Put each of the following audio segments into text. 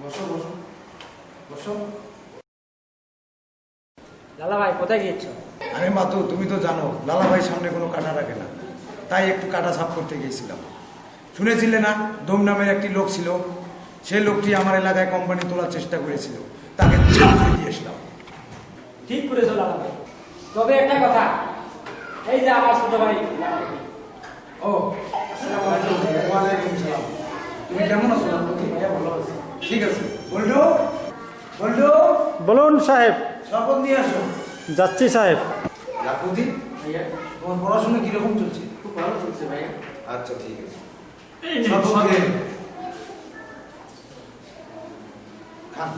বসো বসো বসো। লালা ভাই কোথায় গিয়েছো? আরে মাতু, তুমি তো জানো লালা ভাই সামনে কোনো কাটা রাখে না, তাই একটু কাটা সাফ করতে গিয়েছিলাম। শুনেছিলে না দম নামের একটি লোক ছিল, সেই লোকটি আমার এলাকায় কোম্পানি তোলার চেষ্টা করেছিল, তাকে ছাড়িয়ে দিয়ে এসলাম। ঠিক করেছো লালা ভাই। তবে একটা কথা, এই যে আমার ছোট ভাই। ও আসসালামু আলাইকুম। ওয়ালাইকুম সালাম। তুমি কেমন আছো লালপতি? ভাইয়া ভালো আছি। ঠিক আছে। বল্টু বল্টু, বলুন সাহেব। শপথ নিয়ে আসো। যাচ্ছি সাহেব। লালপতি, ভাইয়া তোমার পড়াশোনা কিরকম চলছে? খুব ভালো চলছে ভাইয়া। আচ্ছা ঠিক আছে। শপথ খেয়ে খান।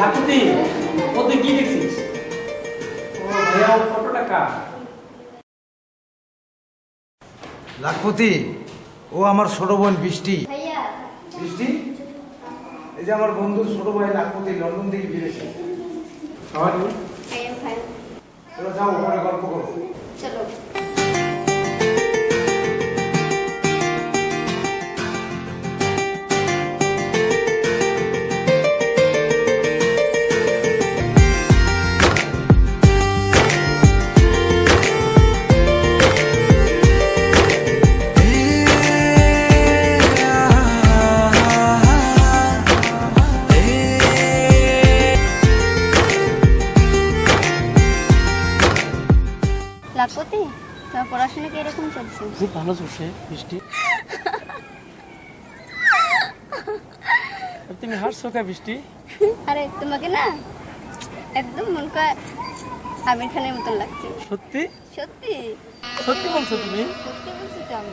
লাকুতি, ওতে কি দেখছিস? ও ভাইয়া, ও ফটোটা কার? লাখপতি, ও আমার ছোট বোন বৃষ্টি। ভাইয়া বৃষ্টি, এই যে আমার বন্ধুর ছোট ভাই লাখপতি লন্ডন থেকে ফিরেছে। সবাই ভাইয়া ভাই তোরা যাও ওপরে গল্প করো। চলো। লাখপতি, তোমার পড়াশোনা কি এরকম চলছে? খুব ভালো চলছে বৃষ্টি। তুমি হাসছো কা বৃষ্টি? আরে তোমাকে না একদম মন কয় আমির খানের মতন লাগছে। সত্যি সত্যি সত্যি বলছো তুমি? সত্যি বলছি তো আমি।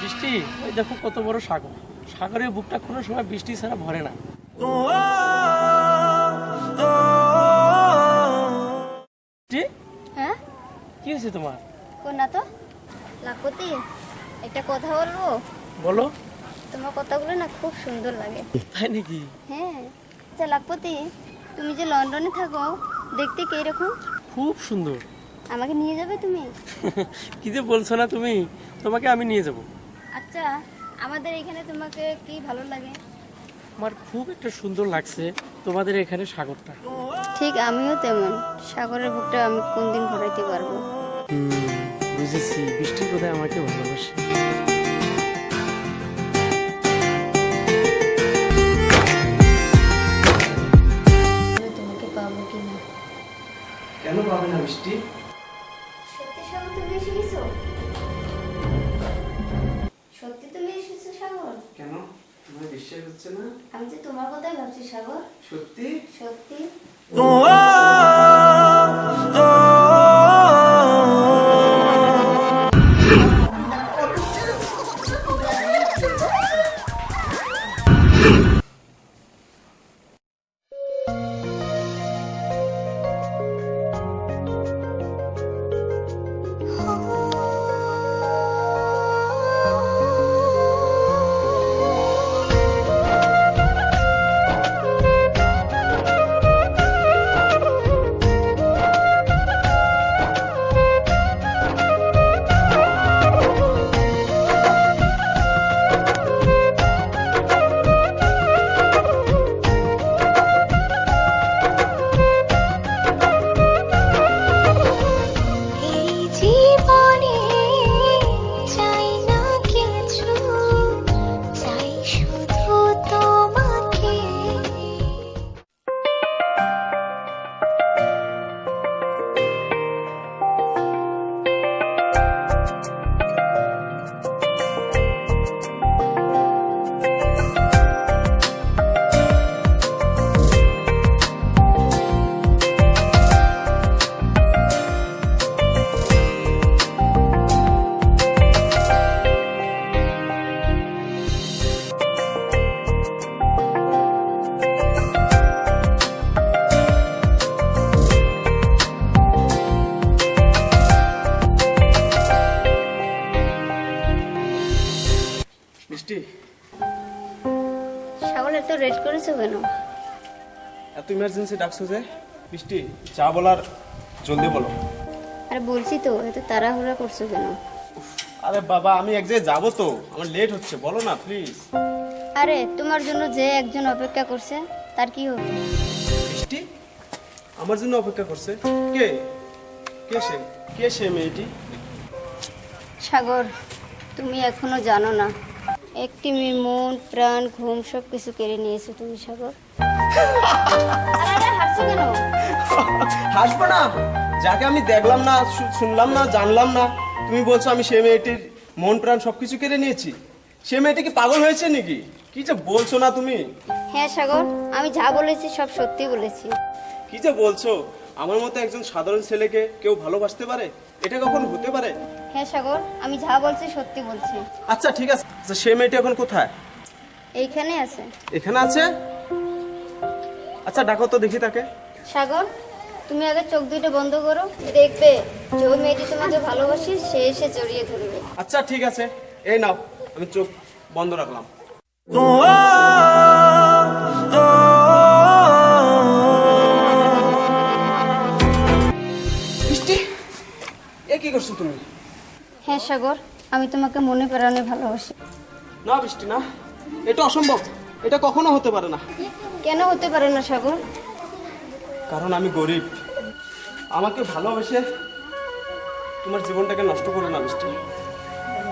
বৃষ্টি, ওই দেখো কত বড় সাগর। সাগরের বুকটা কোনো সময় বৃষ্টি ছাড়া ভরে না। বৃষ্টি, হ্যাঁ কি হয়েছে তোমার? কোন না তো। লাখপতি, একটা কথা বলবো? বলো। তোমার কথাগুলো না খুব সুন্দর লাগে। তাই নাকি? হ্যাঁ। আচ্ছা লাখপতি, তুমি যে লন্ডনে থাকো, দেখতে কি এরকম? খুব সুন্দর। আমাকে নিয়ে যাবে তুমি? কি যে বলছো না তুমি, তোমাকে আমি নিয়ে যাব। আচ্ছা, আমাদের এখানে তোমাকে কি ভালো লাগে? আমার খুব একটা সুন্দর লাগছে তোমাদের এখানে সাগরটা। ঠিক আমিও তেমন। সাগরের বুকটা আমি কোনদিন ভরাইতে পারবো? বুঝেছি, বৃষ্টি বোধহয় আমাকে ভালোবাসে। তোমাকে পাবো কিনা? কেন পাবে না বৃষ্টি? সত্যি সাগর, তুমি এসে গেছো? সত্যি তুমি এসেছো সাগর? কেন তোমার বিশ্বাস হচ্ছে না? আমি যে তোমার কথাই ভাবছি সাগর। সত্যি? সত্যি। বৃষ্টি, সাগর, এত রেড করেছো কেন? এত ইমার্জেন্সি ডাকছো যে? বৃষ্টি, যা বলার জলদি বলো। আরে বলছি তো, এত তাড়াহুড়া করছো কেন? আরে বাবা, আমি এক জায়গায় যাবো তো, আমার লেট হচ্ছে, বলো না প্লিজ। আরে তোমার জন্য যে একজন অপেক্ষা করছে তার কি হবে? বৃষ্টি আমার জন্য অপেক্ষা করছে? কে কে সে? কে সে মেয়েটি? সাগর, তুমি এখনো জানো না, একটি মেয়ে মন প্রাণ ঘুম সব কিছু কেড়ে নিয়েছো তুমি সাগর। আরে হাসছো কেন? হাসবো না? যাকে আমি দেখলাম না, শুনলাম না, জানলাম না, তুমি বলছো আমি সে মেয়েটির মন প্রাণ সবকিছু কেড়ে নিয়েছি? সে মেয়েটি কি পাগল হয়েছে নাকি? কি যে বলছো না তুমি? হ্যাঁ সাগর, আমি যা বলেছি সব সত্যি বলেছি। কি যে বলছো? আমার মতো একজন সাধারণ ছেলেকে কেউ ভালোবাসতে পারে? এটা কখন হতে পারে? হ্যাঁ সাগর, আমি যা বলছি সত্যি বলছি। আচ্ছা ঠিক আছে, আচ্ছা, সে মেয়েটি এখন কোথায়? এইখানে আছে। এখানে আছে? আচ্ছা ডাকো তো দেখি তাকে। সাগর, তুমি আগে চোখ দুটো বন্ধ করো, দেখবে যে ওই মেয়েটি তোমাকে ভালোবাসে, সে এসে জড়িয়ে ধরবে। আচ্ছা ঠিক আছে, এই নাও, আমি চোখ বন্ধ রাখলাম। বৃষ্টি, এ কি করছো তুমি? হ্যাঁ সাগর, আমি তোমাকে মনে প্রাণে ভালোবাসি। না বৃষ্টি, না, এটা অসম্ভব, এটা কখনো হতে পারে না। কেন হতে পারে না সাগর? কারণ আমি গরিব। আমাকে ভালোবেসে তোমার জীবনটাকে নষ্ট করো না বৃষ্টি।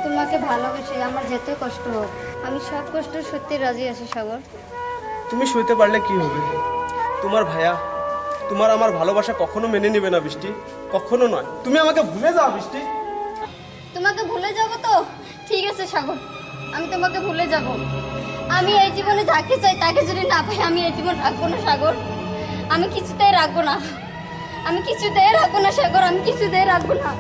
তোমাকে ভালোবেসে আমার যেতে কষ্ট হোক, আমি সব কষ্ট সত্যি রাজি আছি সাগর। তুমি সইতে পারলে কি হবে? তোমার ভাইয়া, তোমার আমার ভালোবাসা কখনো মেনে নেবে না বৃষ্টি, কখনো নয়। তুমি আমাকে ভুলে যাও বৃষ্টি। তোমাকে ভুলে যাব তো? ঠিক আছে সাগর, আমি তোমাকে ভুলে যাব। আমি এই জীবনে যাকে চাই তাকে যদি না পাই, আমি এই জীবন রাখবো না সাগর। আমি কিছুতেই রাখবো না, আমি কিছুতেই রাখবো না সাগর, আমি কিছুতেই রাখবো না।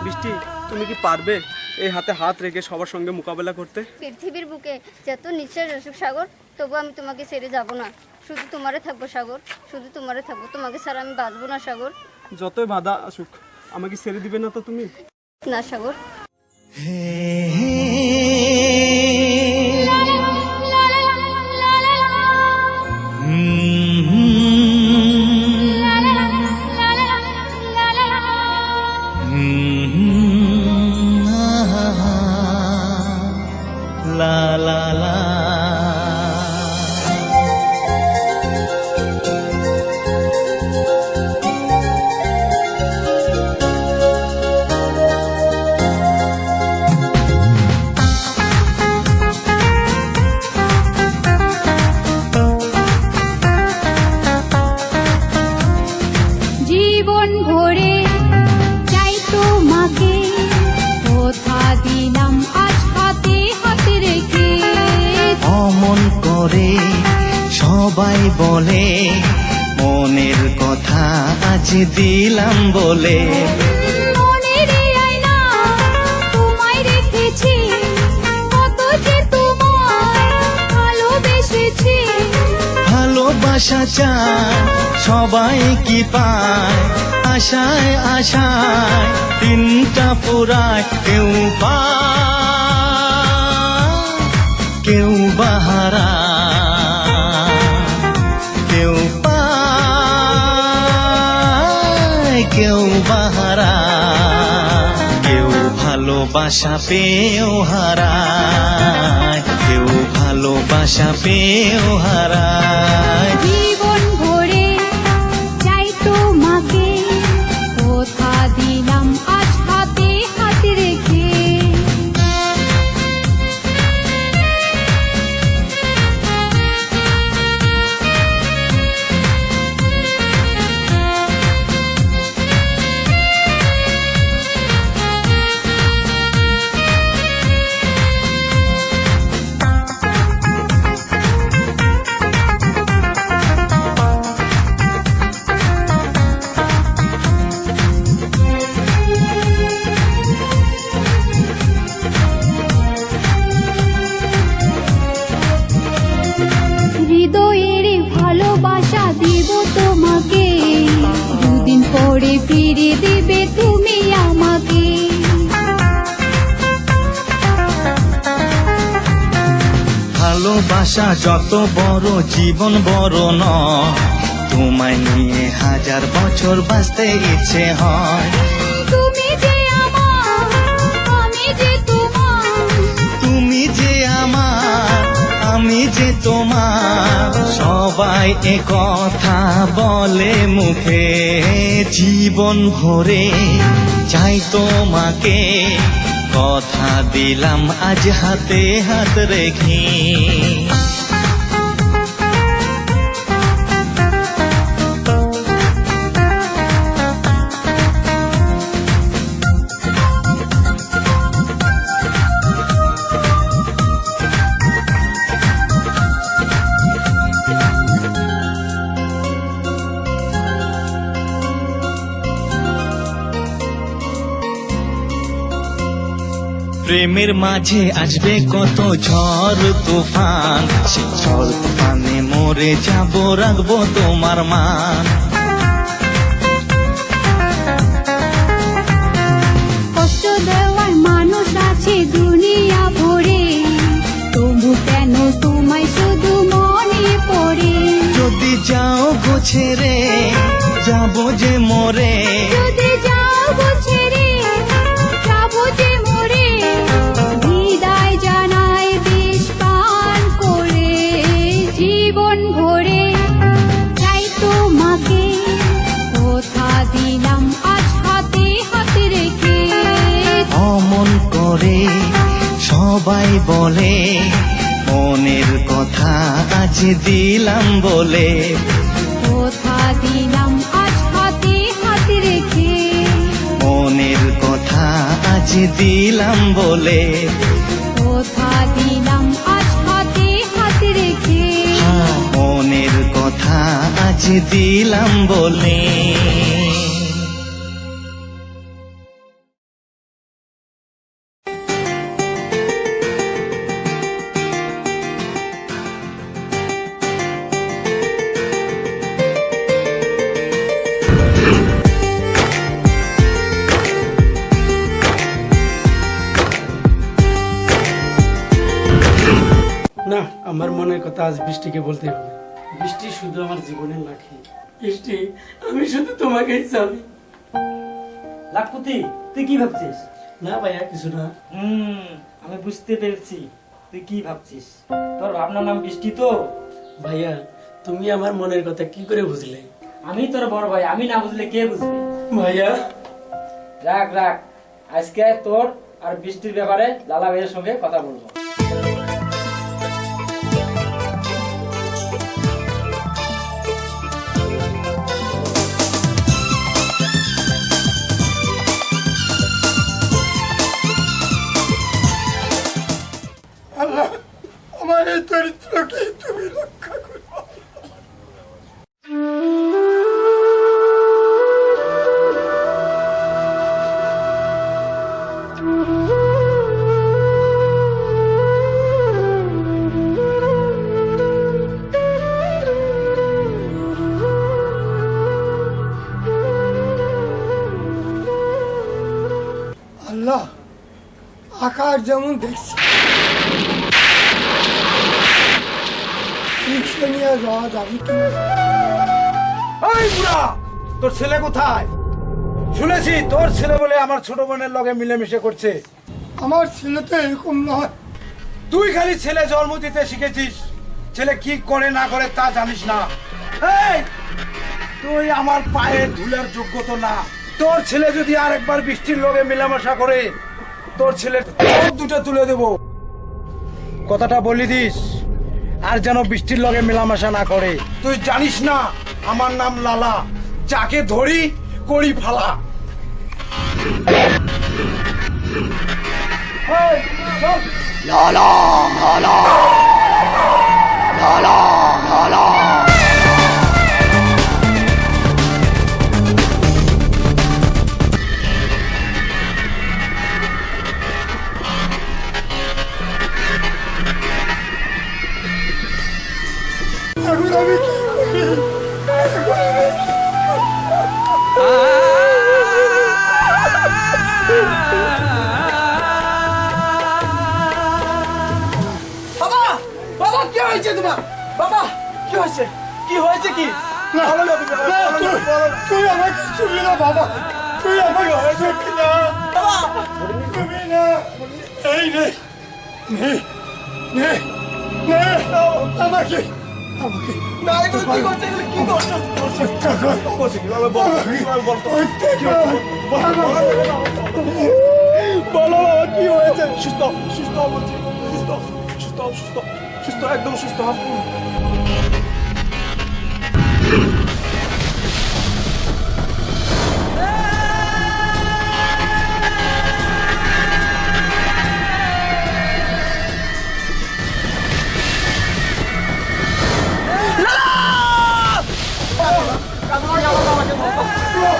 বৃষ্টি, তুমি কি পারবে এই হাতে হাত রেখে সবার সঙ্গে মোকাবেলা করতে? পৃথিবীর বুকে যত নিঃশ্বাস আসুক সাগর, তবু আমি তোমাকে ছেড়ে যাব না। শুধু তোমারে থাকবো সাগর, শুধু তোমারে থাকবো, তোমাকে ছাড়া আমি বাঁচবো না সাগর। যতই বাধা আসুক, আমাকে ছেড়ে দিবে না তো তুমি? না সাগর। La la la. জীবন ভরে চাই তোমাকে, কথা দিলাম আজ হাতে হাতে রেখে। অমন করে সবাই বলে, মনের কথা আজ দিলাম বলে। মনের আয়না তোমায় রেখেছি, কত যে তোমায় ভালোবেসেছি। ভালোবাসা চায় সবাই কি পায়, আশায় আশায় দিনটা পুরায়। কেউ পায়, কেউ বাহারা, কেউ পায়, কেউ বাহারা। কেউ ভালোবাসা পেয়েও হারায়, কেউ ভালোবাসা পেয়েও হারায়। জীবন ভরে চাই তোমাকে, কথা দিলাম আজ হাতে হাতে রেখে। ভালোবাসা যত বড় জীবন বড় নয়, তোমায় নিয়ে 1000 বছর বাঁচতে ইচ্ছে হয়। তুমি যে আমার, আমি যে তোমার, তুমি যে আমার, আমি যে তোমার, সবাই একথা বলে মুখে। জীবন ভরে চাই তোমাকে, কথা দিলাম আজ হাতে হাত রেখে। প্রেমের মাঝে আসবে কত ঝড় তুফান, সে ঝড় তুফানে মরে যাব, রাখবো তোমার মান। কষ্ট দেওয়ার মানুষ আছে দুনিয়া ভরে, তবু কেন তোমায় শুধু মনে পড়ে। যদি যাও গো ছেড়ে, যাবো যে মরে। যদি যাও গো ছেড়ে, যাবো যে মরে। বিদায় জানাই বিষ পান করে, জীবন ভরে চাই তোমাকে, কথা দিলাম আজ হাতে হাত রেখে। অমন করে সবাই বলে, মনের কথা আজ দিলাম বলে। কথা দিলাম আজ হাতে হাত রেখে। মনের কথা আজ দিলাম বলে। কথা দিলাম আজ হাতে হাত রেখে। মনের কথা আজ দিলাম বলে। না, আমার মনের কথা আজ বৃষ্টিকে বলতে হবে। বৃষ্টি শুধু আমার জীবনের লাঠি। বৃষ্টি, আমি শুধু তোমাকেই চাই। লাখপতি, তুই কি ভাবছিস? না ভাইয়া, কিছু না। আমি বুঝতে পেরেছি তুই কি ভাবছিস। তোর ভাবনার নাম বৃষ্টি তো। ভাইয়া, তুমি আমার মনের কথা কি করে বুঝলে? আমি তোর বড় ভাই, আমি না বুঝলে কে বুঝবে? ভাইয়া, রাখ রাখ, আজকে তোর আর বৃষ্টির ব্যাপারে লালা ভাইয়ের সঙ্গে কথা বলবো। আল্লাহ, আমার এই চরিত্রকে তুমি রক্ষা করো। আল্লাহ, আকাশ যেমন দেখছি, রিক্সা নিয়ে যাওয়া যাবে কিনা? এই বুড়া, তোর ছেলে কোথায়? শুনেছি তোর ছেলে বলে আমার ছোট বোনের লগে মিলেমিশে করছে। আমার ছেলে তো এরকম নয়। তুই খালি ছেলে জন্ম দিতে শিখেছিস, ছেলে কি করে না করে তা জানিস না। এই, তুই আমার পায়ে ধুলার যোগ্য তো না। তোর ছেলে যদি আরেকবার বৃষ্টির লগে মেলামেশা করে, তোর ছেলের চোখ দুটো তুলে দেব। কথাটা বলি দিস, আর যেন বৃষ্টির লগে মেলামেশা না করে। তুই জানিস না আমার নাম লালা, যাকে ধরি করি ফালা। লালা লালা লালা লালা। এখন আমি কি করি? বাবা, বাবা, কি হয়েছে? কি হয়েছে কি? বলো না, তুই আমাকে ছুবি না বাবা, তুই আমাকে ছুবি না বাবা। তুমি না, এই নে নে নে নে আমাকে আমাকে না, এগুলো কি করছে? এগুলো কি করছে? করছে কি? বাবা, বলো, বলো তো। বলো বাবা, কি হয়েছে? সুস্থ সুস্থ বলছি, সুস্থ সুস্থ সুস্থ সুস্থ, একদম সুস্থ হ।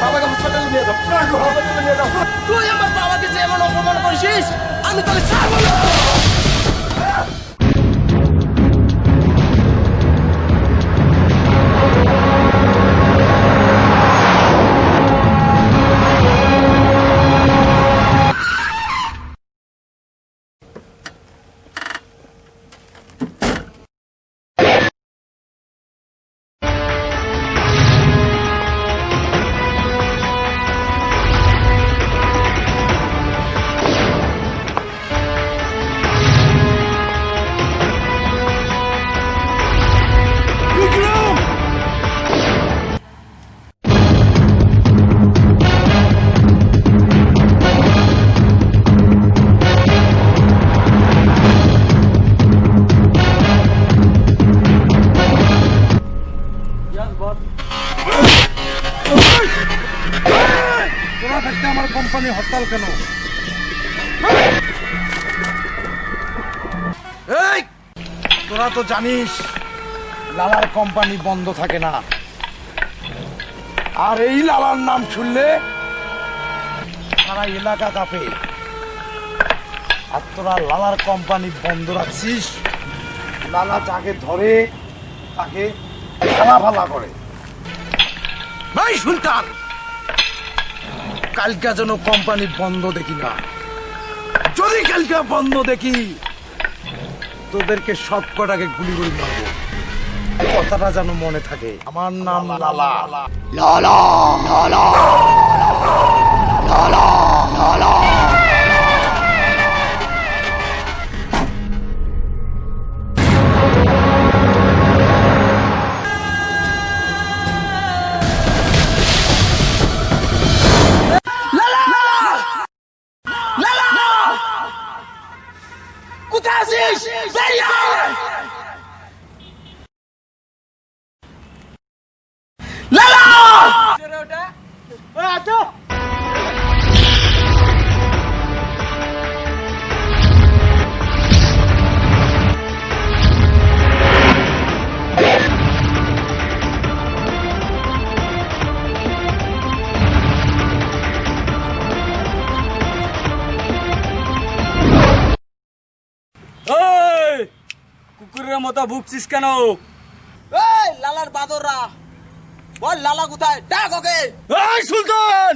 বাবাকে হাসপাতালে নিয়ে যাও, হাসপাতালে নিয়ে যাও। তুই আমার বাবাকে যে এমন অপমান করেছিস, আমি তাহলে ছাড়বো না। তোরা থাকতে আমার কোম্পানি হরতাল কেন? এই তোরা তো জানিস লালার কোম্পানি বন্ধ থাকে না, আর এই লালার নাম শুনলে সারা এলাকা কাঁপে। আর তোরা লালার কোম্পানি বন্ধ রাখছিস, লালা যাকে ধরে তাকে ফালা করে। ভাই সুলতান, কালকা যেন কোম্পানি বন্ধ দেখি না। যদি কালকা বন্ধ দেখি, তোদেরকে সব কটাকে গুলি করে মারবো। কথাটা যেন মনে থাকে। আমার নাম লালা। লালা লালা লালা লালা। কোথায় আছিস? বেরিয়ে আয়! লালা! কুকুরের মতো ভুগছিস কেন? এই লালার বাদররা, বল লালা কোথায়? ডাক ওকে। এই সুলতান!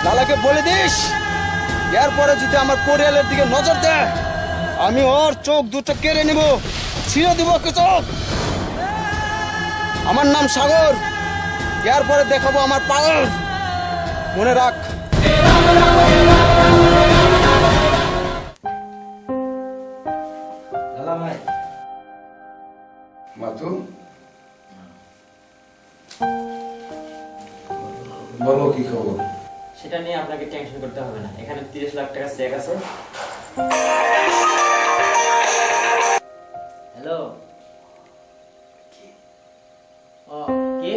লালাকে বলে দিস, এরপরে যদি আমার পরিয়ালের দিকে নজর দেয়, আমি ওর চোখ দুটো কেড়ে নিব, ছিঁড়ে দিব ওকে চোখ। আমার নাম সাগর, এরপরে দেখাবো আমার পাওয়ার। মনে রাখ। মাতু, বলো কি খবর? সেটা নিয়ে আপনাকে টেনশন করতে হবে না, এখানে 30 লাখ টাকা চেক আছে। হ্যালো, ও কি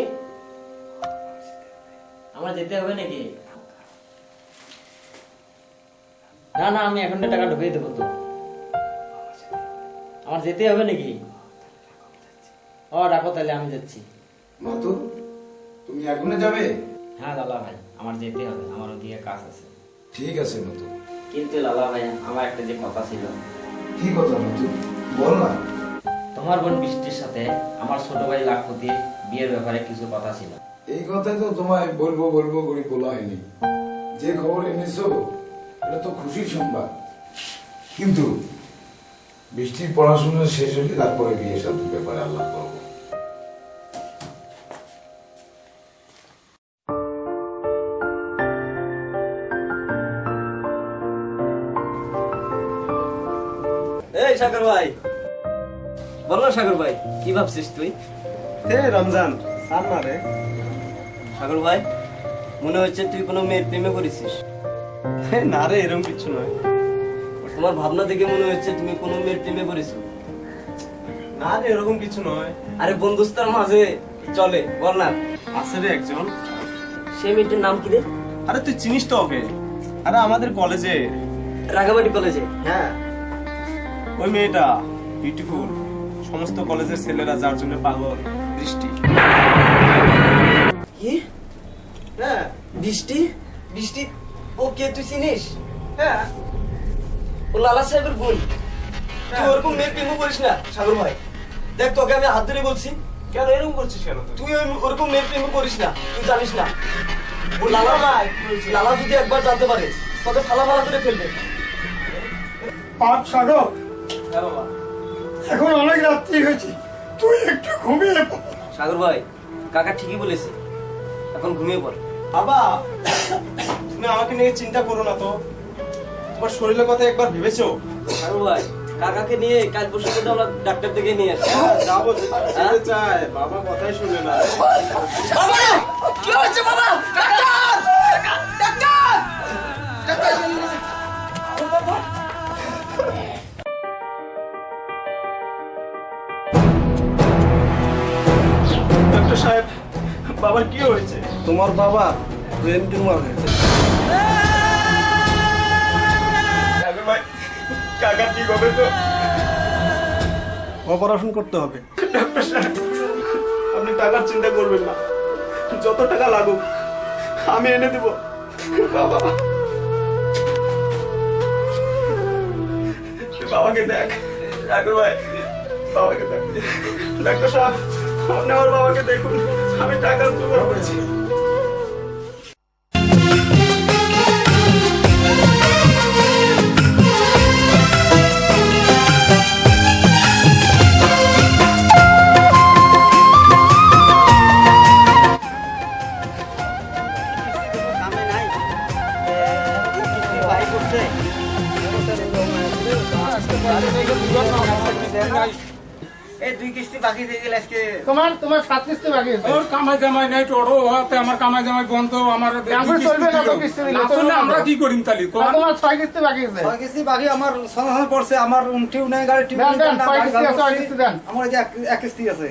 আমার যেতে হবে নাকি? না না, আমি এখন টাকা ঢুকিয়ে দেবো তো। আমার যেতে হবে নাকি? ও রাখো তাহলে, আমি যাচ্ছি। মাতু, তুমি এখনো যাবে? হ্যাঁ লালা ভাই, আমার যেতে হবে, আমার ওদিকে কাজ আছে। ঠিক আছে মাতু। কিন্তু লালা ভাই, আমার একটা যে কথা ছিল। কি কথা মাতু, বল না। তোমার বোন বৃষ্টির সাথে আমার ছোট ভাই লাখপতির বিয়ের ব্যাপারে কিছু কথা ছিল। এই কথাই তো তোমায় বলবো বলবো করে বলা হয়নি। যে খবর এনেছো এটা তো খুশির সংবাদ, কিন্তু বৃষ্টির পড়াশোনা শেষ হলে তারপরে বিয়ে শাদীর ব্যাপারে আল্লাহ করবো। এই সাগর ভাই, বলো সাগর ভাই, কি ভাবছিস তুই? হে রমজান, সার না রে। সাগর ভাই, মনে হচ্ছে তুই কোনো মেয়ের প্রেমে পড়েছিস। হে না রে, এরকম কিছু নয়। তোমার ভাবনা দেখে মনে হচ্ছে তুমি কোনো মেয়ের প্রেমে পড়েছো। না রে, এরকম কিছু নয়। আরে বন্ধুস্তার মাঝে চলে, বল না। আছে রে একজন। সে মেয়েটির নাম কি রে? আরে তুই চিনিস তো ওকে? আরে আমাদের কলেজে, রাগাবাড়ি কলেজে। হ্যাঁ ওই মেয়েটা বিউটিফুল, সমস্ত কলেজের ছেলেরা যার জন্য পাগল। বৃষ্টি। কি? হ্যাঁ বৃষ্টি? বৃষ্টি ও কে, তুই চিনিস? হ্যাঁ ও লালা সাহেবের বোন। তুই ওরকম মেয়ের প্রেমে পড়িস না সাগর ভাই। দেখ, তোকে আমি হাত ধরে বলছি। কেন এরকম করছিস কেন তুই? তুই ওরকম মেয়ের প্রেমে পড়িস না, তুই জানিস না। ও লালা ভাই, লালা যদি একবার জানতে পারে তোকে ফালা ফালা করে ফেলবে। পাপ সাগর, হ্যাঁ বাবা। এখন অনেক রাত্রি হয়েছে, তুই একটু ঘুমিয়ে পড়। সাগর ভাই, কাকা ঠিকই বলেছে, এখন ঘুমিয়ে পড়। বাবা, তুমি আমাকে নিয়ে চিন্তা করো না তো, তোমার শরীরের কথা একবার ভেবেছো? সাগর ভাই, কাকাকে নিয়ে কাল পরশু মধ্যে আমরা ডাক্তার থেকে নিয়ে আসি। যাবো, যেতে চাই, বাবা কথাই শুনে না। কি হচ্ছে বাবা? ডাক্তার সাহেব, বাবার কি হয়েছে? তোমার বাবা ব্রেন টিউমার হয়েছে। কাকা ঠিক হবে তো? অপারেশন করতে হবে। ডাক্তার সাহেব, আপনি টাকার চিন্তা করবেন না, যত টাকা লাগুক আমি এনে দেব। বাবা, বাবাকে দেখ। ডাক্তার ভাই, বাবাকে দেখ। ডাক্তার সাহেব, আপনি আমার বাবাকে দেখুন, আমি টাকার জোগাড় করেছি। তোমার 7 কিস্তি বাকি আছে। ওর কামাই জামাই নাই, টোটো হাতে আমার কামাই জামাই বন্ধ। আমার আমার চলবে না তো কিস্তি দিলে, আসলে আমরা কি করিম তাহলে? তোমার 6 কিস্তি বাকি আছে। কিস্তি বাকি আমার সঙ্গে পড়ছে, আমার টিউ নাই, গাড়ি টিউ দেন, দেন, 6 কিস্তি আছে, 6 কিস্তি দেন। আমার এই যে এক কিস্তি আছে।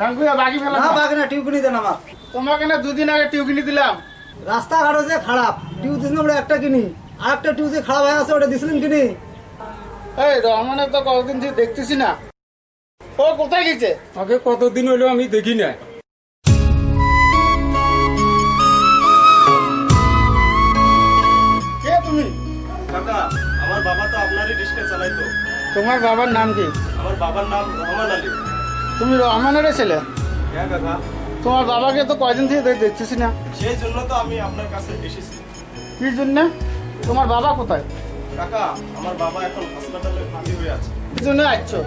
রাঙ্গুয়া বাকি ফেলা না বাকি না, টিউ কিনে দেন আমার। তোমাকে না 2 দিন আগে টিউ কিনে দিলাম। রাস্তাঘাটও যে খারাপ, টিউ দিন আমরা একটা কিনি, আর একটা টিউ যে খারাপ হয়ে আছে ওটা দিছিলেন কিনি। এই রহমানের তো কতদিন থেকে দেখতেছি না, ও কোথায় গেছে? আগে কতদিন হলো আমি দেখি না। কে তুমি? কাকা, আমার বাবা তো আপনারই রিক্সা চালাইতো। তোমার বাবার নাম কি? আমার বাবার নাম রহমান আলী। তুমি রহমানের ছেলে? হ্যাঁ কাকা, তোমার বাবাকে তো কয়দিন থেকে দেখতেছি না। সেই জন্য তো আমি আপনার কাছে এসেছি। কি জন্য? তোমার বাবা কোথায়? কাকা, আমার বাবা এখন হাসপাতালে ভর্তি হয়ে আছে। কি জন্য আসছো?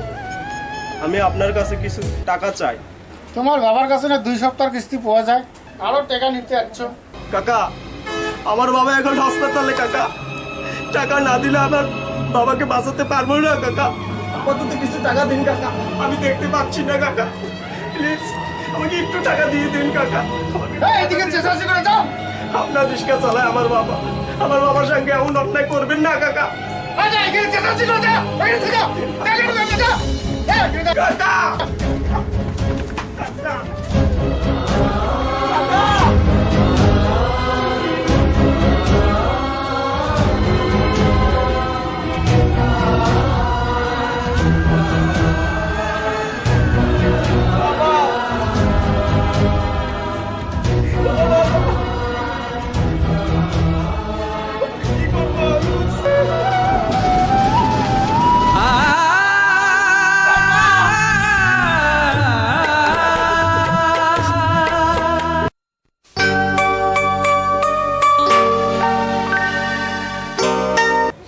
আমি আপনার কাছে কিছু টাকা চাই। তোমার বাবার কাছে না 2 সপ্তাহের কিস্তি পাওয়া যায়, আরো টাকা নিতে আসছো? কাকা, আমার বাবা এখন হাসপাতালে। কাকা, টাকা না দিলে আমার বাবাকে বাঁচাতে পারবো না। কাকা, আপাতত কিছু টাকা দিন কাকা, আমি দেখতে পাচ্ছি না। কাকা প্লিজ আমাকে একটু টাকা দিয়ে দিন কাকা। এই, এদিকে চেঁচামেচি করে যাও। আপনার রিস্কা চালায় আমার বাবা। আমার বাবার সঙ্গে এমন অন্যায় করবেন না কাকা। কাকা!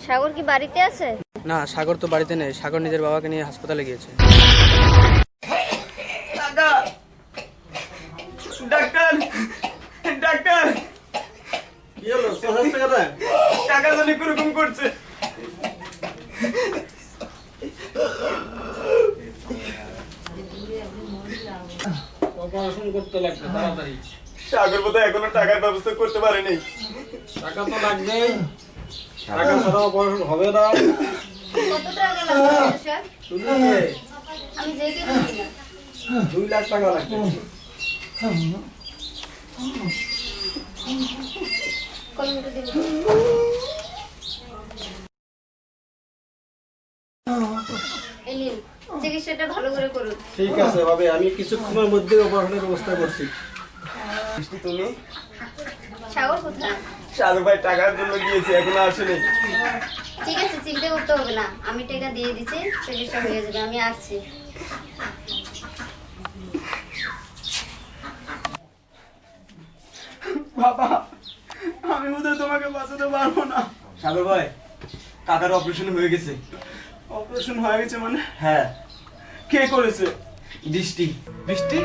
সাগর কি বাড়িতে আছে? না, সাগর তো বাড়িতে নেই। সাগর নিজের বাবাকে নিয়ে হাসপাতালে গিয়েছে। ডাক্তার! ডাক্তার! কি হলো চেঁচাচ্ছ কেন? টাকা জানি কিরকম করছে। অপারেশন করতে লাগবে তাড়াতাড়ি। সাগর বোধহয় এখনো টাকার ব্যবস্থা করতে পারেনি। টাকা তো লাগবে, টাকা ছাড়া অপারেশন হবে না। কত টাকা লাগবে স্যার? আমি যেতে পারি না। 2 লাখ টাকা লাগবে। কলমটা দিন। এই নিন, চিকিৎসাটা ভালো করে করুন। ঠিক আছে ভাবে, আমি কিছুক্ষণের মধ্যে অপারেশনের ব্যবস্থা করছি। তুমি? সাগর কোথায়? সাগর ভাই টাকার জন্য গিয়েছে, এখনো আসেনি। ঠিক আছে, চিন্তা করতে হবে না, আমি টাকা দিয়ে দিচ্ছি, চিকিৎসা হয়ে যাবে। আমি আসছি। বাবা, আমি বোধহয় তোমাকে বাঁচাতে পারবো না। সাগর ভাই, কাকার অপারেশন হয়ে গেছে। অপারেশন হয়ে গেছে মানে? হ্যাঁ। কে করেছে? বৃষ্টি। বৃষ্টি?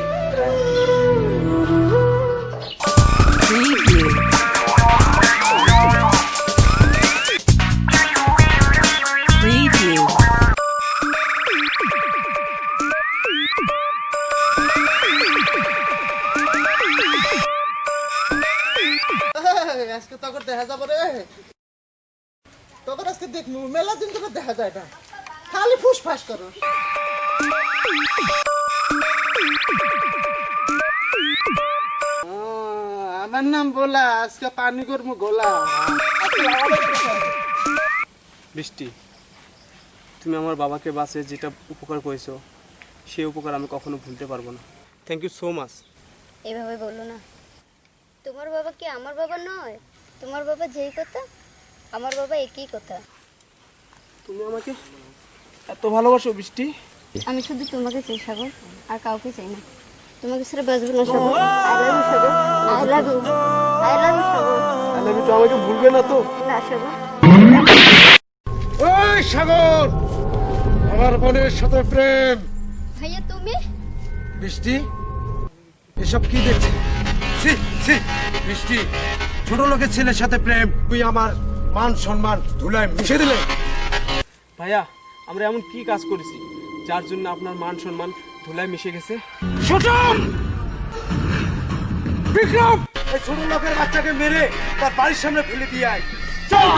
আজকে তখন দেখা যাবো রে, তখন আজকে দেখবো। মেলা দিন তোকে দেখা যায় না, খালি ফুসফাস করো। আমার নাম ভোলা, আজকে পানি করবো গোলা। বৃষ্টি, তুমি আমার বাবাকে বাঁচিয়ে যেটা উপকার করেছো, সেই উপকার আমি কখনো ভুলতে পারবো না। Thank you so much. এভাবে বলো না। তোমার বাবা কি আমার বাবা নয়? তোমার বাবা যেই কথা, আমার বাবা একই কথা। তুমি আমাকে এত ভালোবাসো বৃষ্টি? আমি শুধু তোমাকে চাই সাগর, আর কাউকে চাই না। তোমাকে ছেড়ে বাঁচবো না Sagar. I love you Sagar, I love you, I love you Sagar. I love you. তো আমাকে ভুলবে না তো? না সাগর। ওই সাগর, আমার বোনের সাথে প্রেম। ভাইয়া তুমি? বৃষ্টি, এসব কি দেখছি? ছি ছি, বৃষ্টি, ছোট লোকের ছেলের সাথে প্রেম। তুই আমার মান সম্মান ধুলায় মিশে দিলে। ভাইয়া, আমরা এমন কি কাজ করেছি যার জন্য আপনার মান সম্মান ধুলায় মিশে গেছে? সুটম! বিক্রম, এই ছোট লোকের বাচ্চাকে মেরে তার বাড়ির সামনে ফেলে দিয়ে আয়। চল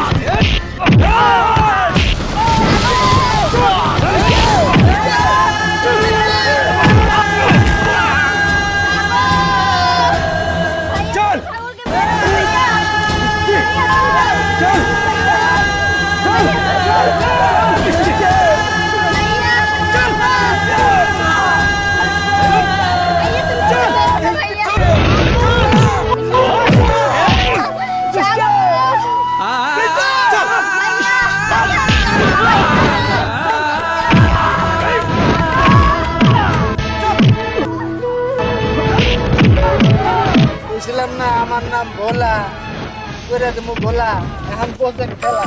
বুঝলাম না, আমার নাম ভোলা, করে দেবো ভোলা, এখন পর্যন্ত খেলা।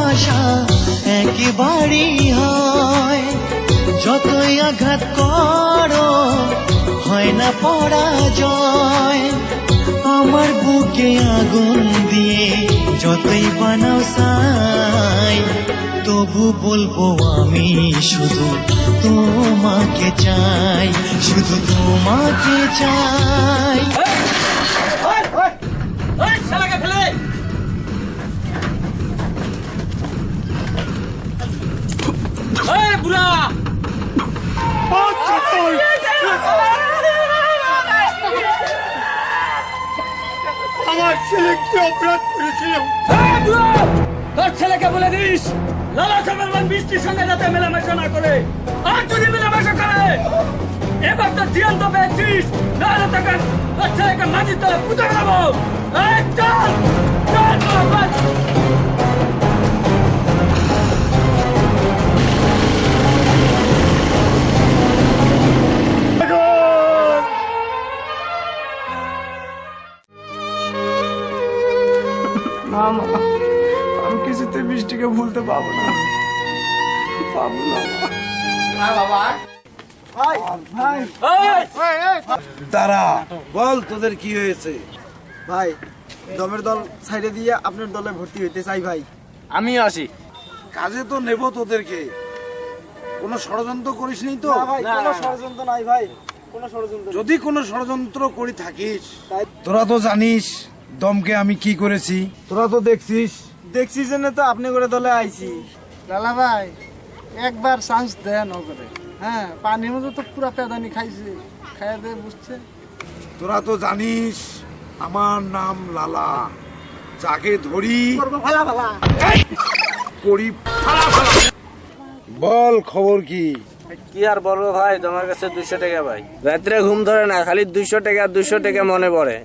ভালোবাসা একেবারেই হয়, যতই আঘাত করো হয় না পরাজয়। আমার বুকে আগুন দিয়ে যতই বানাও সাই, তবু বলবো আমি শুধু তোমাকে চাই, শুধু তোমাকে চাই। শালাকে ফেলে এই বুড়া আমার ছেলে কি অপরাধ করেছিল? তোর ছেলেকে বলে দিস লালা সাহেবের বৃষ্টির সঙ্গে যাতে মেলামেশা না করে, আর যদি মেলামেশা করে এবার তো জিয়ন্ত পেয়েছিস, নাহলে তোকে তোর ছেলেকে মাটির তলে পুঁতে দেবো। এই চল চল বাবা। না মা, আমি কিছুতে বৃষ্টিকে ভুলতে পারবো না, পাবো না মা। তারা বল তোদের কি হয়েছে? ভাই দমের দল সাইডে দিয়ে আপনার দলে ভর্তি হইতে চাই ভাই। আমিও আসি। কাজে তো নেব তোদেরকে, কোনো ষড়যন্ত্র করিসনি তো? ভাই কোনো ষড়যন্ত্র নাই ভাই, কোনো ষড়যন্ত্র। যদি কোনো ষড়যন্ত্র করি থাকিস, তোরা তো জানিস দমকে আমি কি করেছি, তোরা তো দেখছিস। দেখছি জন্য তো আপনি করে দলে আইছি। লালা ভাই একবার চান্স দেন করে, হ্যাঁ পানির মধ্যে তো পুরা পেদানি খাইছে, খাইয়া দিয়ে বুঝছে। তোরা তো জানিস আমার নাম লালা, যাকে ধরি ভালা ভালা করি ফালা ফালা। বল খবর কি? কি আর বলবো ভাই, তোমার কাছে 200 টাকা ভাই। রাত্রে ঘুম ধরে না, খালি 200 টাকা 200 টাকা মনে পড়ে।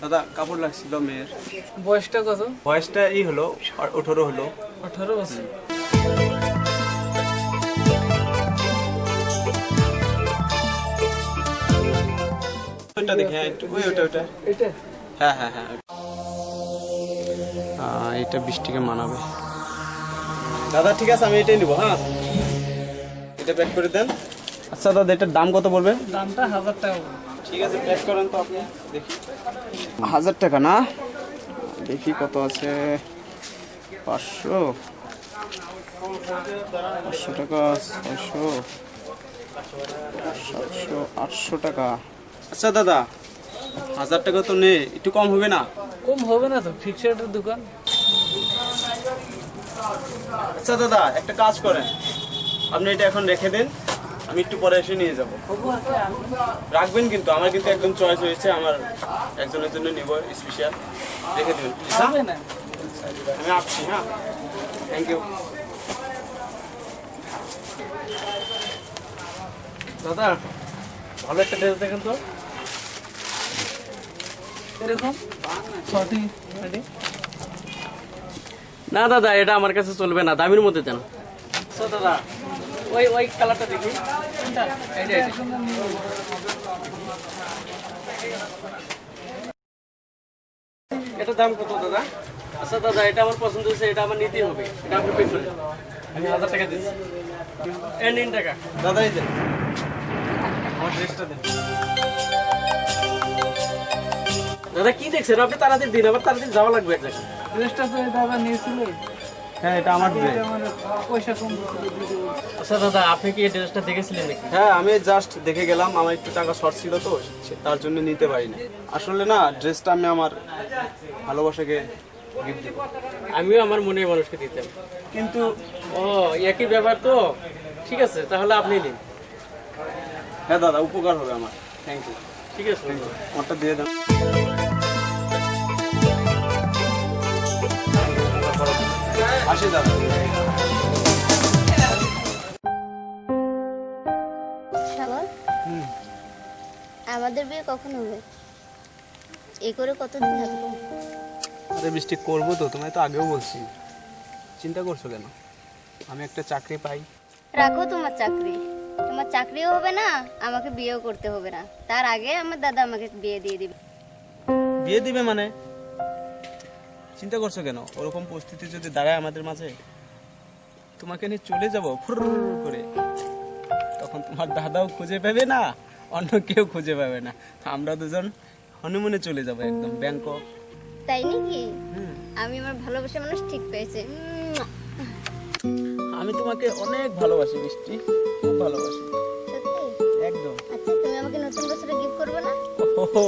দাদা কাপড় লাগছিল মেয়ের। বয়সটা কত? বয়সটা হলো 18 হলো। 18 বছর। ওইটা দেখে একটু, ওইটা এটা হ্যাঁ হ্যাঁ হ্যাঁ, এটা বৃষ্টিকে মানাবে। দাদা ঠিক আছে, আমি এটাই নিব। হ্যাঁ এটা প্যাক করে দেন। আচ্ছা দাদা এটার দাম কত পড়বে? দামটা 1000 টাকা। ঠিক আছে প্যাক করেন তো আপনি, দেখি। 1000 টাকা না, দেখি কত আছে। 500 টাকা, 600, 700, 800 টাকা। আচ্ছা দাদা 1000 টাকা তো নেই, একটু কম হবে না? কম হবে না তো, ফিক্সড দোকান। আচ্ছা দাদা একটা কাজ করেন, আপনি এটা এখন রেখে দেন, আমি একটু পরে এসে নিয়ে যাব। রাখবেন কিন্তু, আমার কিন্তু একদম চয়েস হয়েছে, আমার একজনের জন্য নিব স্পেশাল। রেখে দেবেন আমি আসছি। হ্যাঁ থ্যাংক ইউ দাদা। ভালো একটা ড্রেস দেখেন তো, এরকম সঠিক। না দাদা এটা আমার কাছে চলবে না, দামের মধ্যে দেন। আচ্ছা দাদা ওই কালারটা দেখি। এটা দাম কত দাদা? আচ্ছা দাদা এটা আমার পছন্দ হয়েছে, এটা আমার নিতেই হবে, এটা আপনি পে করেন। আমি 1000 টাকা দিচ্ছি। এই নিন টাকা দাদা, এই দেন আমার ড্রেসটা দেন। দাদা কি দেখছেন আপনি? তাড়াতাড়ি দিন, আবার তাড়াতাড়ি যাওয়া লাগবে এক জায়গায়। ড্রেসটা তো দাদা নিয়েছিল, হ্যাঁ এটা আমার ড্রেস। পয়সা কম। আচ্ছা দাদা আপনি কি এই ড্রেসটা দেখেছিলেন নাকি? হ্যাঁ আমি জাস্ট দেখে গেলাম, আমার একটু টাকা শর্ট ছিল তো, তার জন্য নিতে পারিনি। আসলে না ড্রেসটা আমি আমার ভালোবাসাকে গিফট দিব। আমিও আমার মনের মানুষকে দিতাম, কিন্তু ও একই ব্যাপার তো। ঠিক আছে তাহলে আপনি নিন। হ্যাঁ দাদা উপকার হবে আমার, থ্যাংক ইউ। ঠিক আছে আমারটা দিয়ে দেন। আসি দাদা। সাগর, আমাদের বিয়ে কখন হবে? এ করে কতদিন থাকবো? আরে বৃষ্টি করবো তো, তোমায় তো আগেও বলছি, চিন্তা করছো কেন? আমি একটা চাকরি পাই। রাখো তোমার চাকরি, তোমার চাকরিও হবে না, আমাকে বিয়েও করতে হবে না, তার আগে আমার দাদা আমাকে বিয়ে দিয়ে দিবে। বিয়ে দিবে মানে? চিন্তা করছো কেন? ওরকম পরিস্থিতি যদি দাঁড়ায় আমাদের মাঝে, তোমাকে নিয়ে চলে যাবো ফুর করে, তখন তোমার দাদাও খুঁজে পাবে না, অন্য কেউ খুঁজে পাবে না, আমরা দুজন হনিমুনে চলে যাবো একদম ব্যাংকক। তাই নাকি? আমি আমার ভালোবাসা মানুষ ঠিক পেয়েছে। আমি তোমাকে অনেক ভালোবাসি মিষ্টি, খুব ভালোবাসি সত্যি? একদম। আচ্ছা তুমি আমাকে নতুন বছরে গিফট করবে না? ওহো,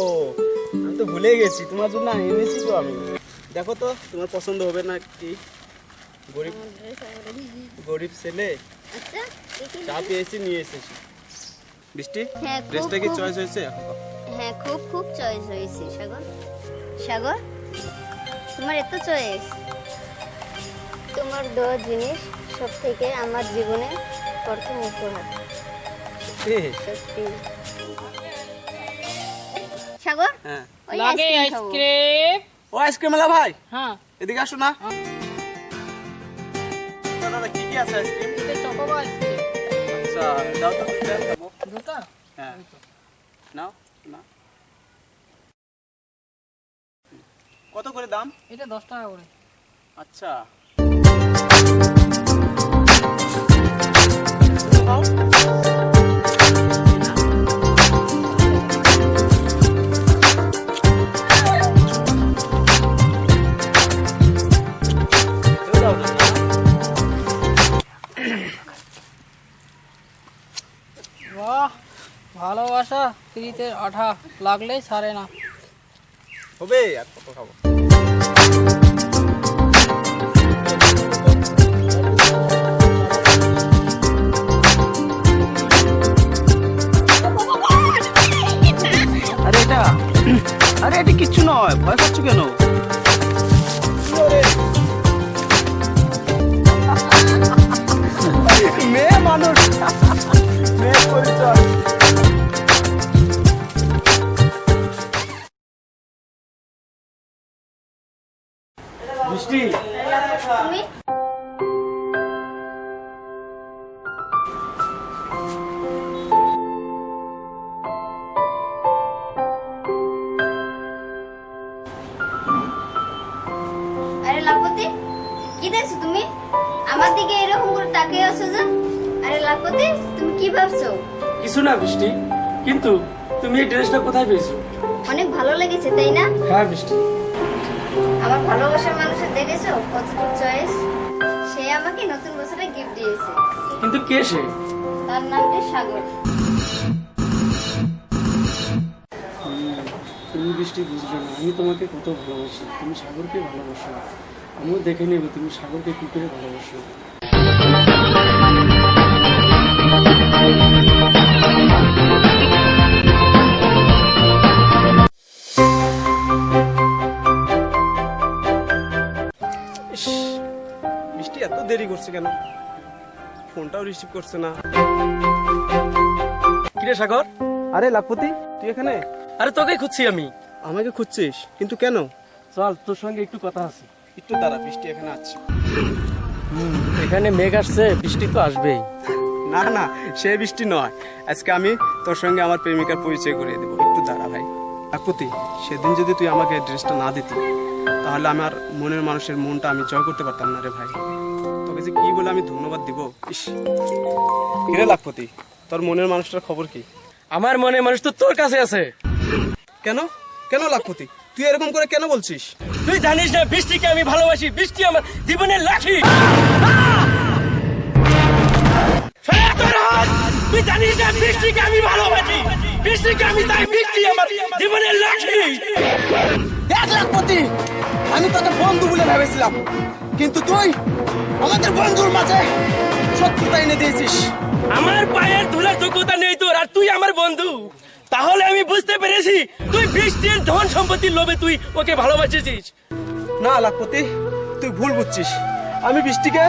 আমি তো ভুলে গেছি, তোমার জন্য এনেছি তো আমি। দেখো তো তোমার পছন্দ হবে না কি? গরিব গরিব ছেলে, আচ্ছা দেখি। চা পেয়েছি নিয়ে এসেছি। বৃষ্টি, হ্যাঁ, খুব, ড্রেসটা কি খুব। চয়েস হয়েছে? হ্যাঁ খুব খুব চয়েস হয়েছে। সাগর, সাগর তোমার এত চয়েস। তোমার দেওয়া জিনিস সব থেকে আমার জীবনে প্রথম উপহার। সত্যি। সাগর, হ্যাঁ। ওই আইসক্রিম খাবো। ও আইসক্রিম আলা ভাই, হ্যাঁ, এদিকে আসো না। দাদা কি কি আছে আইসক্রিম? চকোবার আইসক্রিম আচ্ছা দাও তো দুইটা খাবো। দুটা। হ্যাঁ নাও না। কত করে দাম? এটা 10 টাকা করে। আচ্ছা বাহ, ভালোবাসা প্রীতের আঠা লাগলেই ছাড়ে না। হবে আর কত খাবো? আরে এটা, আরে এটা কিচ্ছু নয়, ভয় পাচ্ছ কেন? মেয়ে মানুষ, মেয়ে পরিচয়। বৃষ্টি, তুমি আরে লাপতি, কি দেখছো তুমি? আমার দিকে এরকম করে তাকিয়ে আছো যে? আরে লাপতি, তুমি কি ভাবছো? কিছু না বৃষ্টি, কিন্তু তুমি এই ড্রেসটা কোথায় পেয়েছো? অনেক ভালো লেগেছে তাই না? হ্যাঁ বৃষ্টি। আমার ভালোবাসার মানুষের দেখেছো কতটুকু চয়েস? সে আমাকে নতুন বছরে গিফট দিয়েছে। কিন্তু কে সে? তার নামটি সাগর। তুমি বৃষ্টি বুঝবে না, আমি তোমাকে কত ভালোবাসি। তুমি সাগরকে ভালোবাসো, আমিও দেখে নেব তুমি সাগরকে কি করে ভালোবাসো। ইস, বৃষ্টি এত দেরি করছে কেন? ফোনটাও রিসিভ করছে না। কিরে সাগর? আরে লাখপতি, তুই এখানে? আরে তোকে খুঁজছি আমি। আমাকে খুঁজছিস? কিন্তু কেন? চল, তোর সঙ্গে একটু কথা আছে। একটু দাঁড়া, বৃষ্টি এখানে আছে। এখানে মেঘ আসছে, বৃষ্টি তো আসবেই। না না, সে বৃষ্টি নয়। আজকে আমি তোর সঙ্গে আমার প্রেমিকার পরিচয় করিয়ে দেবো। একটু দাঁড়া ভাই। লাখপতি, সেদিন যদি তুই আমাকে ড্রেসটা না দিতি, তাহলে আমার মনের মানুষের মনটা আমি জয় করতে পারতাম না রে ভাই। তোকে যে কি বলে আমি ধন্যবাদ দিব। ইস, কিরে লাখপতি, তোর মনের মানুষটার খবর কি? আমার মনে মানুষ তো তোর কাছে আছে। কেন কেন লাখপতি, তুই এরকম করে কেন বলছিস? তুই জানিস না বৃষ্টিকে আমি ভালোবাসি, বৃষ্টি আমার জীবনের লাঠি। তুই জানিস না বৃষ্টিকে আমি ভালোবাসি, বৃষ্টিকে আমি চাই, বৃষ্টি আমার জীবনের লাঠি। দেখ লাখপতি, আমি তোকে বন্ধু বলে ভেবেছিলাম, কিন্তু তুই আমাদের বন্ধুর মাঝে শত্রুতা এনে দিয়েছিস। আমার পায়ের ধুলার যোগ্যতা নেই তোর, আর তুই আমার বন্ধু। তাহলে আমি বুঝতে পেরেছি তুই বৃষ্টির ধন সম্পত্তির লোভে তুই ওকে ভালোবাসিস। না লাখপতি, তুই ভুল বুঝছিস। আমি বৃষ্টিকে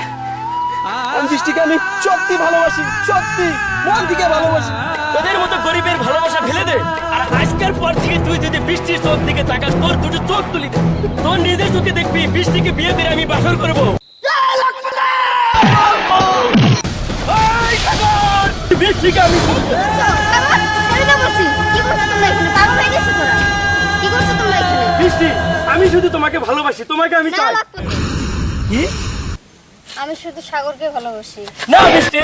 আমি সত্যি ভালোবাসি, সত্যি মন থেকে ভালোবাসি। তোদের মতো গরিবের ভালোবাসা ফেলে দে, আর আজকের পর থেকে তুই যদি বৃষ্টির চোখ দিকে তাকাস, তোর দুটো চোখ তুলি দে। তোর নিজের চোখে দেখবি বৃষ্টিকে বিয়ে করে আমি বাসর করবো। বৃষ্টিকে আমি বৃষ্টি, আমি শুধু তোমাকে ভালোবাসি, তোমাকে আমি চাই। কি? আমি শুধু সাগরকে ভালোবাসি। না বৃষ্টি,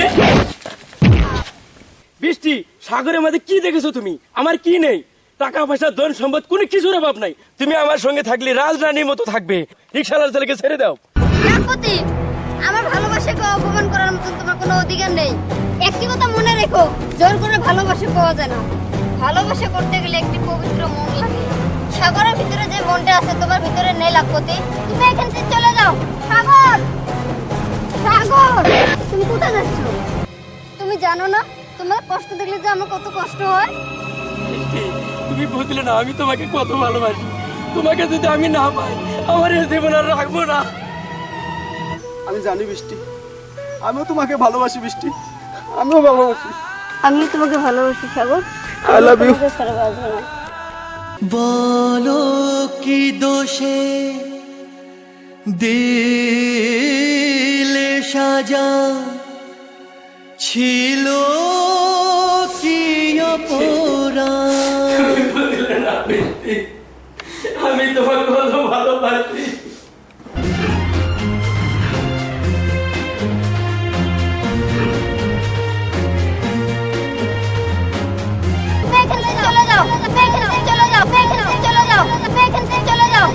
বৃষ্টি, সাগরের মধ্যে কি দেখেছো তুমি? আমার কি নেই? টাকা পয়সা, ধন সম্পদ, কোনো কিছুর অভাব নাই। তুমি আমার সঙ্গে থাকলে রাজরানীর মতো থাকবে। রিকশাওয়ালার ছেলেকে ছেড়ে দাও। রাখপতি, আমার ভালোবাসাকে অপমান করার মতন তোমার কোনো অধিকার নেই। একটি কথা মনে রেখো, জোর করে ভালোবাসা পাওয়া যায় না। ভালোবাসা করতে গেলে একটি পবিত্র মন লাগে। সাগরের ভিতরে যে মনটা আছে তোমার ভিতরে নেই রাখপতি। তুমি এখান থেকে চলে যাও। সাগর, সাগর, তুমি কোথায় যাচ্ছ? তুমি জানো না তোমার কষ্ট দেখলে যে আমার কত কষ্ট হয়? তুমি বুঝলে না আমি তোমাকে কত ভালোবাসি। তোমাকে যদি আমি না পাই আমার এই জীবন আর রাখবো না। আমি জানি বৃষ্টি, আমিও তোমাকে ভালোবাসি বৃষ্টি, আমিও ভালোবাসি। আমিও তোমাকে ভালোবাসি সাগর। I love you. বলো কি দোষে দিলে সাজা, ছিল কি অপরাধ? বুঝলে না বৃষ্টি, আমি তোমাকে কত ভালোবাসি। তুমি এখান থেকে চলে যাও। তুমি এখান থেকে চলে যাও। তুমি এখান থেকে চলে যাও। তুমি এখান থেকে চলে যাও।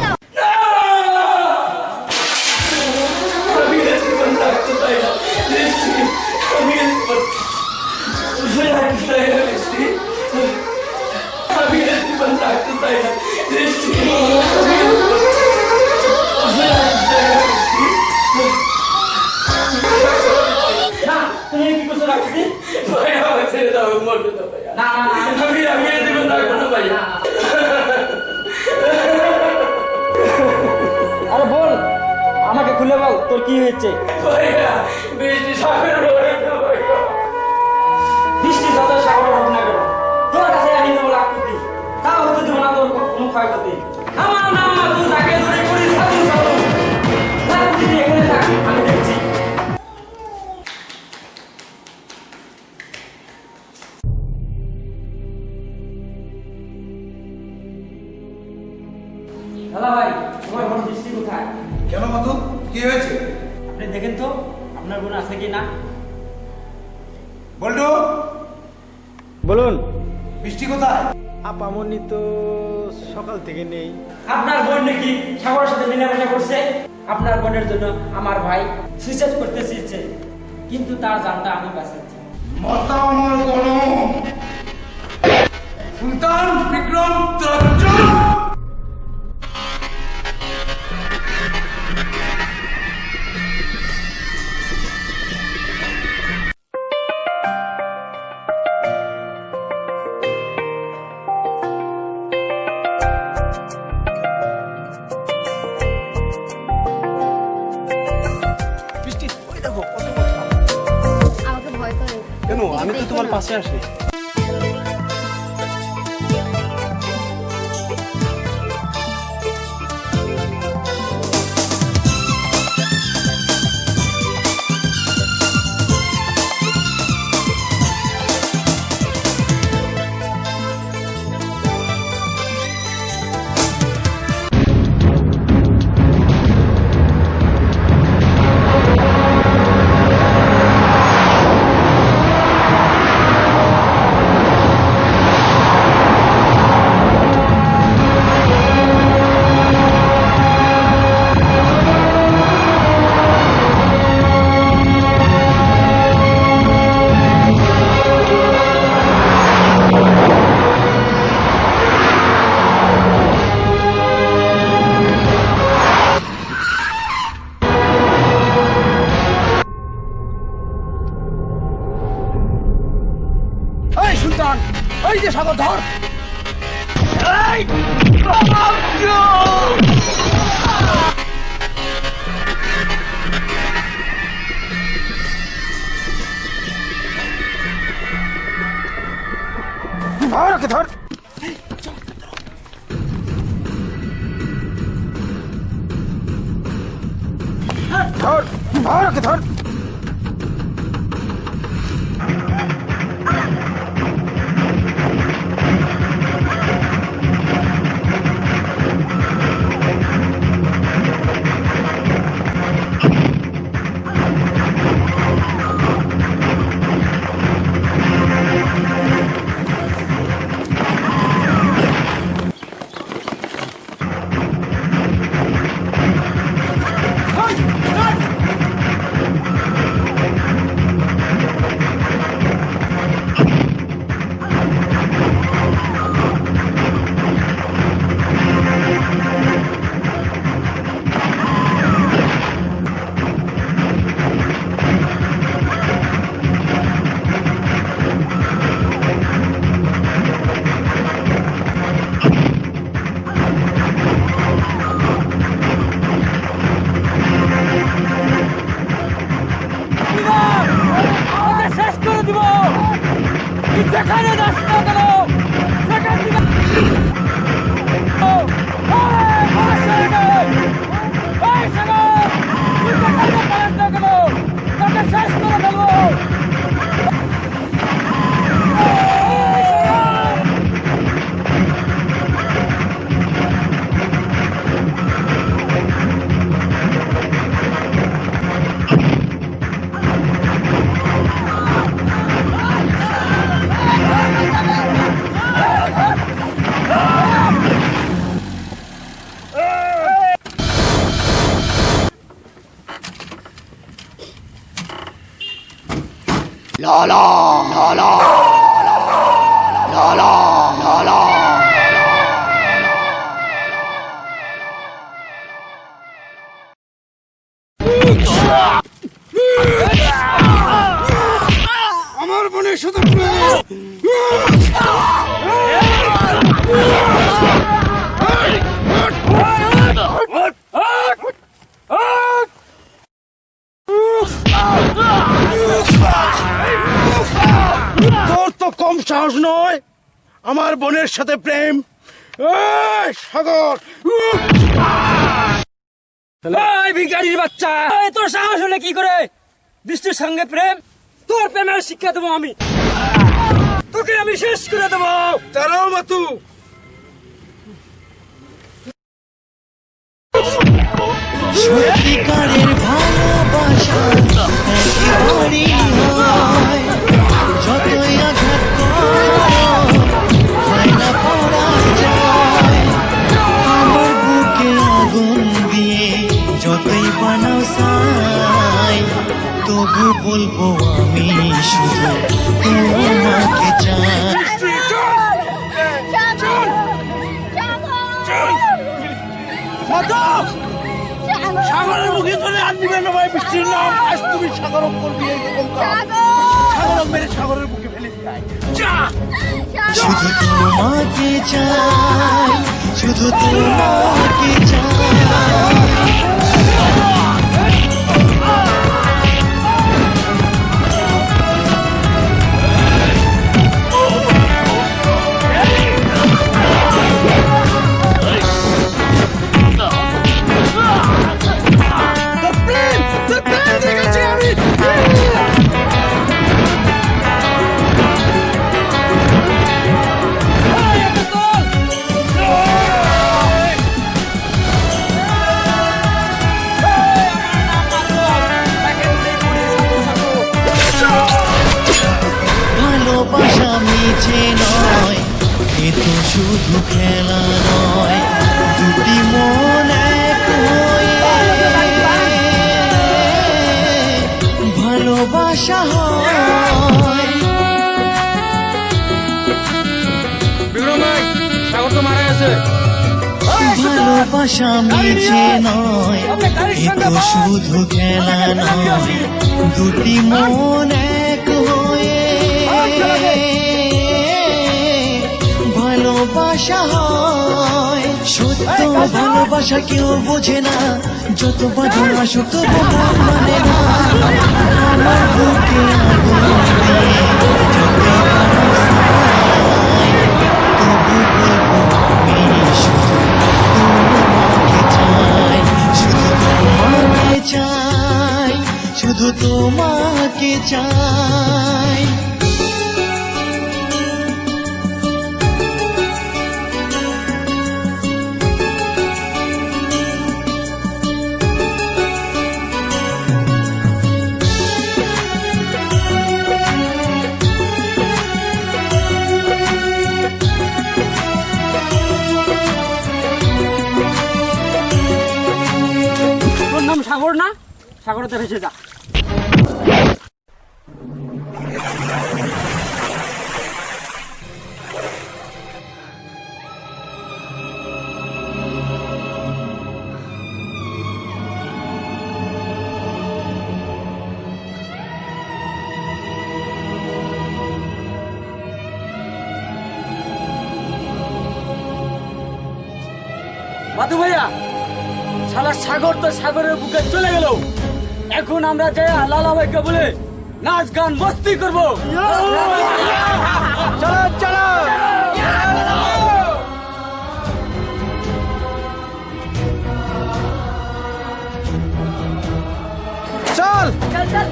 আমি এই জীবন থাকতে চাই না বৃষ্টি, আমি এই জীবন থাকতে চাই না বৃষ্টি, আমি এই জীবন থাকতে চাই না বৃষ্টি, তুমি কি করছো রাখছি? ভাই আমার ছেড়ে দাও, মরতে দাও ভাইয়া। আমি এই জীবন থাকবো না ভাইয়া। আরে বল, আমাকে খুলে বল তোর কি হয়েছে। ভাইয়া, বৃষ্টি সাগরের ভাইয়া, ভাইয়া। বৃষ্টি যত সাগর হোক না কেন, তোর কাছে আমি নেবো লাখ কোটি, তাও হতে দেবো না তোর কোনো ক্ষয়ক্ষতি। আমার নাম না, তুই যাকে ধরে করিস সাধু সাধু লাখ কোটি দিয়ে এখানে থাক, আমি দেখছি। দাদা ভাই, তোমার বোন বৃষ্টি কোথায়? কেন মধু, কি হয়েছে? আপনি দেখেন তো আপনার বোন আছে কি না। বল্টু, বলুন। বৃষ্টি কোথায়? আপামনি তো সকাল থেকে নেই। আপনার বোন নাকি সাগরের সাথে মেলামেশা করছে। আপনার বোনের জন্য আমার ভাই সুইসাইড করতে চেয়েছে, কিন্তু তার জানটা আমি বাঁচাচ্ছি। মাতা আমার গরম, সুলতান বিক্রম ত্রজন। আমাকে ভয় করে। কেন? আমি তো তোমার পাশে আসি। সুলতান, ওই যে সাগর, ধর। ধর ওকে, ধর। ধর, ধর ওকে, ধর। লালা লালা লালা লালা আমার বোনের সাথে তোর তো কম সাহস নয় আমার বোনের সাথে প্রেম। এই সাগর, এই ভিখারির বাচ্চা, এই তোর সাহস হলে কি করে বৃষ্টির সঙ্গে প্রেম? তোর প্রেমের শিক্ষা দেবো আমি, তোকে আমি শেষ করে দেবো। দাঁড়াও মাতু, সত্যিকারের ভালোবাসা একেবারেই হয়, যতই আঘাত করো হয় না পরাজয়। আমার বুকে আগুন দিয়ে যতই বানাও সাই, তবু বলবো আমি শুধু তোমাকে চাই। সাগরের মুখে চলে আর নিবে না ভাই বৃষ্টির নাম। আজ তুমি সাগরক করবি এইরকম কাজ, সাগরক মেরে সাগরের মুখে ফেলে দিই। যা, শুধু তোমাকে চাই, শুধু তোমাকে চাই। ভালোবাসা মিছে নয়, এ তো শুধু খেলা নয়, দুটি মন এক হয়ে ভালোবাসা হয়। সাগর তো মারা গেছে। ভালোবাসা মিছে নয়, এ তো শুধু খেলা নয়, দুটি মন এক হয়ে ভালোবাসা হয়। সত্য ভালোবাসা কেউ বোঝে না, যত বাঁধন আসুক তবু মন মানে না। আমার বুকে আগুন দিয়ে যতই বানাও সাই, তবু বলবো আমি শুধু তোমাকে চাই, শুধু তোমাকে চাই, শুধু তোমাকে চাই। তোর নাম সাগর না? সাগরতে ভেসে যা। মাধু ভাইয়া, শালা সাগর তো সাগরের বুকে চলে গেল। এখন আমরা যাই লালা ভাইকে বলে নাচ গান মস্তি করবো। চলো চলো। চল চল চল।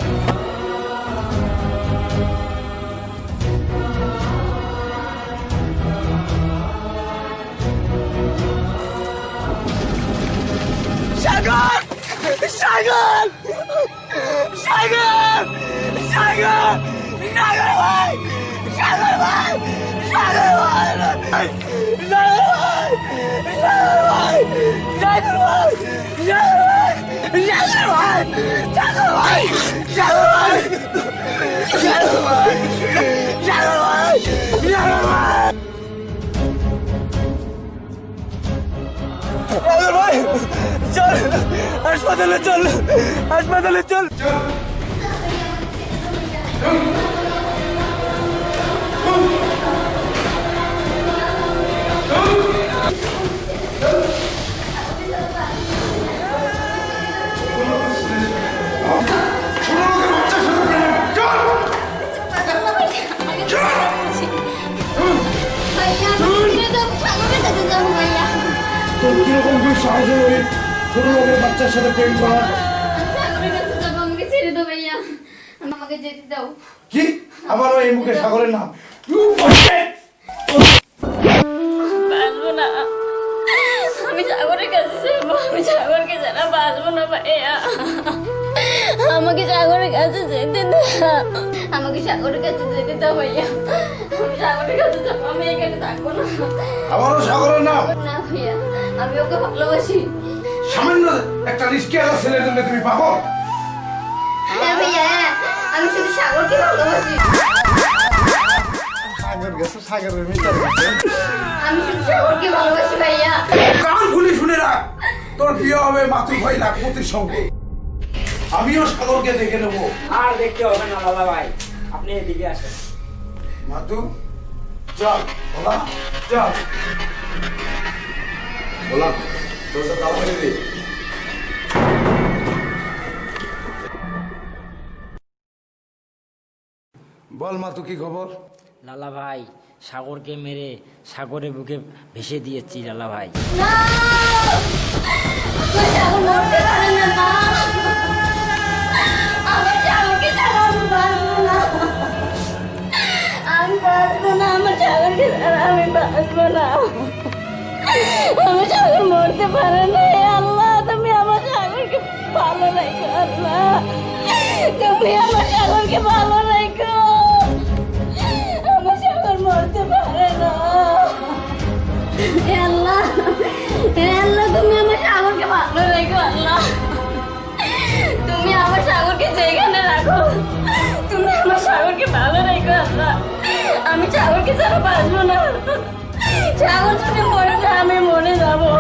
সাগর, সাগর, সাগর, সাগর, সাগর ভাই, সাগর ভাই, সাগর ভাই, সাগর ভাই, সাগর ভাই, সাগর ভাই, সাগর ভাই, সাগর ভাই, সাগর ভাই, সাগর ভাই, সাগর ভাই, ভাই চল হাসপাতালে চল, হাসপাতালে চল। ভাইয়া ছেড়ে দাও, সাগরের কাছে যাবো ভাইয়া। তোর কিরকম কি সাহস হয় ওই ছোট লোকের বাচ্চার সাথে প্রেম করা? সাগরের কাছে যাবো, আমাকে ছেড়ে দাও ভাইয়া, আমাকে যেতে দাও। কি আবার ওই মুখে সাগরের নাম? বাঁচবো না, আমি সাগরের কাছে যাবো, আমি সাগরকে ছাড়া বাঁচবো না ভাইয়া, আমাকে সাগরের কাছে যেতে দাও, আমাকে সাগরের কাছে যেতে দাও ভাইয়া, আমি সাগরের কাছে যাবো, আমি এখানে থাকবো না। আবারও সাগরের নাম? না ভাইয়া, আমি ওকে ভালোবাসি। সামান্য একটা রিস্কিওয়ালা ছেলের জন্য তুমি পাগল? হ্যাঁ ভাইয়া, হ্যাঁ, আমি শুধু সাগরকে ভালোবাসি, সাগর গেছে সাগরের মিটার গেছে। আমি শুধু সাগরকে ভালোবাসি ভাইয়া। কান খুলে শুনে রাখ, তোর বিয়ে হবে মাতুর ভাই লাখপতির সঙ্গে। আমিও সাগরকে দেখে নেবো। আর দেখতে হবে না লালা ভাই, আপনি এদিকে আসেন। মাতু চল, বলা চল, বলা তোর তো তালা মেরে দে। বল মাতু কি খবর? লালা ভাই, সাগরকে মেরে সাগরের বুকে ভেসে দিয়েছি লালা ভাই। না, আমার সাগর মরতে পারে না, না, আমার সাগরকে ছাড়া আমি বাঁচবো না, আমি বাঁচবো না, আমার সাগরকে ছাড়া আমি বাঁচবো না, আমার সাগর মরতে পারে না। হে আল্লাহ, তুমি আমার সাগরকে ভালো রাখো, আল্লাহ তুমি আমার সাগরকে ভালো রাখো, আমার সাগর মরতে পারে না। হে আল্লাহ, হে আল্লাহ, তুমি আমার সাগরকে ভালো রেখো, আল্লাহ তুমি আমার সাগরকে যেখানে রাখো, তুমি আমার সাগরকে ভালো রেখো, আল্লাহ আমি সাগরকে ছাড়া বাঁচবো না, সাগর যদি মরে যায় আমি মরে যাবো।